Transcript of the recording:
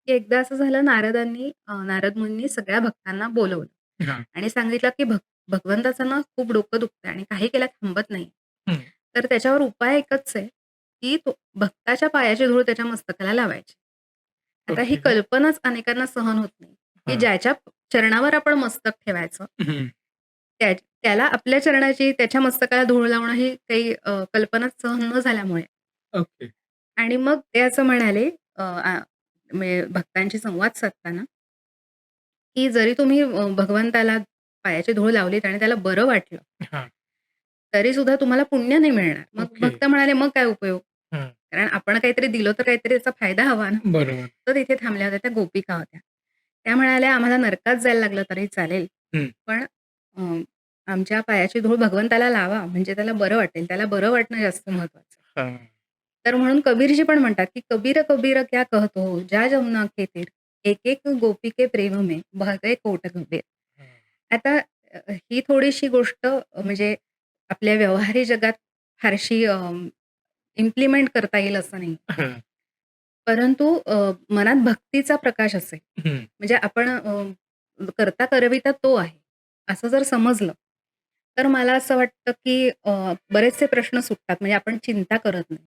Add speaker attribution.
Speaker 1: की एकदा असं झालं नारद मुनींनी सगळ्या भक्तांना बोलवलं
Speaker 2: हां.
Speaker 1: आणि सांगितलं की भगवंताचं ना खूप डोकं दुखतंय आणि काही केल्या थांबत नाही.
Speaker 2: हं.
Speaker 1: तर त्याच्यावर उपाय एकच आहे, की तो भक्ताच्या पायाची धूळ त्याच्या मस्तकाला लावायची. आता ही
Speaker 2: ओके.
Speaker 1: कल्पनाच अनेकांना सहन होत नाही, की
Speaker 2: हां.
Speaker 1: ज्याच्या चरणावर आपण मस्तक ठेवायचं,
Speaker 2: हं.
Speaker 1: त्याला आपल्या चरणाची त्याच्या मस्तकाला धूळ लावणं ही काही कल्पनाच सहन न झाल्यामुळे
Speaker 2: ओके.
Speaker 1: आणि मग ते असं म्हणाले म्हणजे भक्तांशी संवाद साधताना, की जरी तुम्ही भगवंताला पायाची धूळ लावलीत आणि त्याला बरं वाटलं,
Speaker 2: हां.
Speaker 1: तरी सुद्धा तुम्हाला पुण्य नाही मिळणार. मग
Speaker 2: ओके.
Speaker 1: भक्त म्हणाले, "मग काय उपयोग?"
Speaker 2: हं.
Speaker 1: कारण आपण काहीतरी दिलं तर काहीतरी त्याचा फायदा हवा ना.
Speaker 2: बरोबर.
Speaker 1: तर तिथे थांबल्या होत्या त्या गोपिका होत्या. त्या म्हणाल्या, "आम्हाला नरकात जायला लागलं तरी चालेल,
Speaker 2: हं.
Speaker 1: पण अ, आमच्या पायाची धूळ भगवंताला लावा, म्हणजे त्याला बरं वाटेल. त्याला बरं वाटणं जास्त महत्वाचं."
Speaker 2: हां.
Speaker 1: तर म्हणून कबीरजी पण म्हणतात, की "कबीर कबीर क्या कहतो, जा जमुना के तीर, एक एक गोपी के प्रेम में बह गए कोट कबीर."
Speaker 2: हां.
Speaker 1: आता ही थोडीशी गोष्ट म्हणजे आपल्या व्यवहारी जगात फारशी इम्प्लिमेंट करता येईल असं नाही.
Speaker 2: हां.
Speaker 1: परंतु मनात भक्तीचा प्रकाश असेल,
Speaker 2: हं.
Speaker 1: म्हणजे आपण करता करविता तो आहे, असं जर समजलं, तर मला असं वाटतं, की बरेचसे प्रश्न सुटतात. म्हणजे आपण चिंता करत नाही.